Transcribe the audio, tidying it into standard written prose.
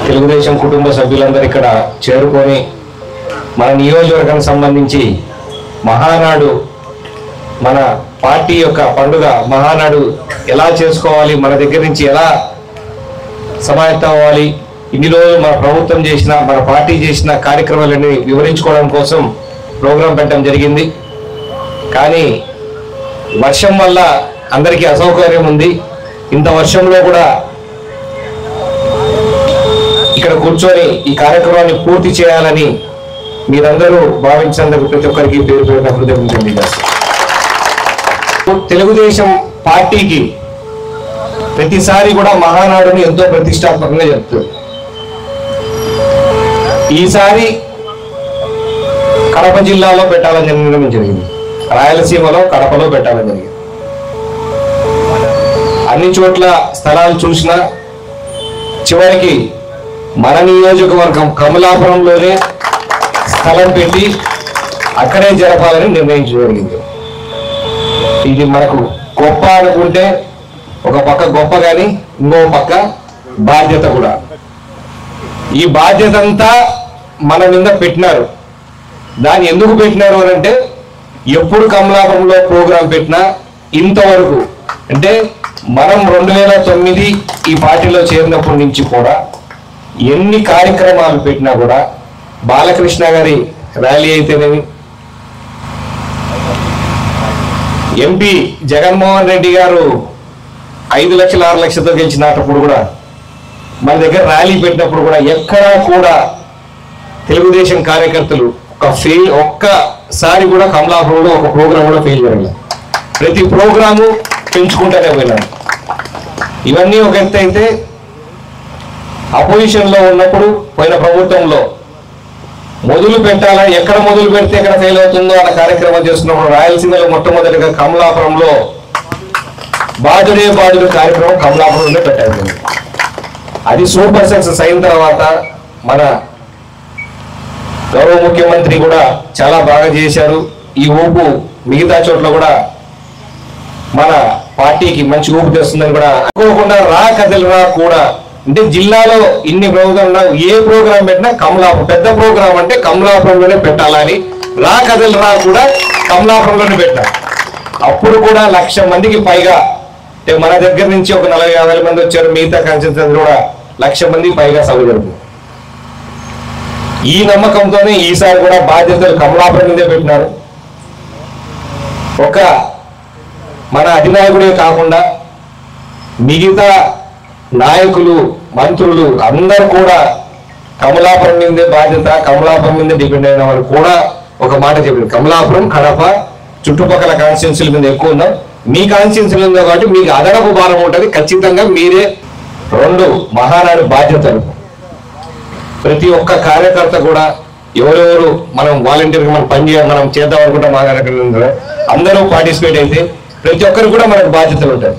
తెలుగుదేశం కుటుంబ సభ్యులందరూ ఇక్కడ చేరుకొని మన నియోజకవర్గానికి సంబంధించి మహానాడు మన పార్టీ యొక్క పండుగ మహానాడు ఎలా చేసుకోవాలి, మన దగ్గర నుంచి ఎలా సమాయత్తం అవ్వాలి, ఇన్ని రోజులు మన ప్రభుత్వం చేసిన మన పార్టీ చేసిన కార్యక్రమాలన్నీ వివరించుకోవడం కోసం ప్రోగ్రాం పెట్టడం జరిగింది. కానీ వర్షం వల్ల అందరికీ అసౌకర్యం ఉంది. ఇంత వర్షంలో కూడా ఇక్కడ కూర్చొని ఈ కార్యక్రమాన్ని పూర్తి చేయాలని మీరందరూ భావించినందుకు ప్రతి ఒక్కరికి పేరు పేరున కృతజ్ఞతలు తెలియజేస్తాను. తెలుగుదేశం పార్టీకి ప్రతిసారి కూడా మహానాడుని ఎంతో ప్రతిష్టాత్మకంగా చెప్తుంది. ఈసారి కడప జిల్లాలో పెట్టాలని నిర్ణయం జరిగింది, రాయలసీమలో కడపలో పెట్టాలని జరిగింది. అన్ని చోట్ల స్థలాలు చూసినా చివరికి మన నియోజకవర్గం కమలాపురంలోనే స్థలం పెట్టి అక్కడే జరపాలని నిర్ణయించడం జరిగింది. ఇది మనకు గొప్ప అనుకుంటే ఒక పక్క గొప్ప కానీ ఇంకో పక్క బాధ్యత కూడా. ఈ బాధ్యత అంతా మన మీద పెట్టినారు. దాన్ని ఎందుకు పెట్టినారు అని అంటే, ఎప్పుడు కమలాపురంలో ప్రోగ్రాం పెట్టినా ఇంతవరకు అంటే మనం 2009 ఈ పార్టీలో చేరినప్పటి నుంచి కూడా ఎన్ని కార్యక్రమాలు పెట్టినా కూడా బాలకృష్ణ గారి ర్యాలీ అయితేనేమి, ఎంపీ జగన్మోహన్ రెడ్డి గారు 5 లక్షలు 6 లక్షలతో గెలిచినప్పుడు కూడా మన దగ్గర ర్యాలీ పెట్టినప్పుడు కూడా ఎక్కడా కూడా తెలుగుదేశం కార్యకర్తలు ఒక్కసారి కూడా కమలాపురంలో ఒక ప్రోగ్రాం కూడా ఫెయిల్ చేయలేదు. ప్రతి ప్రోగ్రాము పెంచుకుంటూనే పోయినారు. ఇవన్నీ ఒక ఎత్తు అయితే, అపోజిషన్లో ఉన్నప్పుడు పోయిన ప్రభుత్వంలో మొదలు పెట్టాలా, ఎక్కడ మొదలు పెడితే ఎక్కడ ఫెయిల్ అవుతుందో అన్న కార్యక్రమం చేస్తున్నప్పుడు రాయలసీమలో మొట్టమొదటిగా కమలాపురంలో బాధుడే బాధుడు కార్యక్రమం కమలాపురంలో పెట్టారు. అది సూపర్ సక్సెస్ అయిన తర్వాత మన గౌరవ ముఖ్యమంత్రి కూడా చాలా బాగా చేశారు. ఈ ఊపు మిగతా చోట్ల కూడా మన పార్టీకి మంచి ఊపు తెస్తుందని కూడా అనుకోకుండా రా కదలరా కూడా అంటే జిల్లాలో ఇన్ని ప్రోగ్రాంలు ఏ ప్రోగ్రాం పెట్టినా కమలాపురం పెద్ద ప్రోగ్రాం అంటే కమలాపురంలోనే పెట్టాలని రా కదలరా కూడా కమలాపురంలోనే పెట్టారు. అప్పుడు కూడా 1,00,000 మందికి పైగా అంటే మన దగ్గర నుంచి ఒక 40-50 మంది వచ్చారు. మిగతా కాన్స్టిట్యూయెన్సీ కూడా 1,00,000 మందికి పైగా సభ జరిగింది. ఈ నమ్మకంతోనే ఈసారి కూడా బాధ్యతలు కమలాపురం మీదే పెట్టినారు. ఒక మన అధినాయకుడే కాకుండా మిగతా నాయకులు మంత్రులు అందరూ కూడా కమలాపురం మీదే బాధ్యత, కమలాపురం మీదే డిపెండ్ అయిన వాళ్ళు కూడా ఒక మాట చెప్పింది, కమలాపురం కడప చుట్టుపక్కల కాన్స్టిట్యున్సీల మీద ఎక్కువ ఉన్నాం, మీ కాన్స్టిట్యున్సీలు ఉందో కాబట్టి మీకు అదనపు భారం ఉంటుంది, ఖచ్చితంగా మీరే 2 మహానాడు బాధ్యతలు. ప్రతి ఒక్క కార్యకర్త కూడా ఎవరెవరు మనం వాలంటీర్గా మనం చేద్దాం అనుకుంటాం, మా కార్యకర్తలు అందరూ పార్టిసిపేట్ అయితే ప్రతి ఒక్కరు కూడా మనకు బాధ్యతలు ఉంటాయి.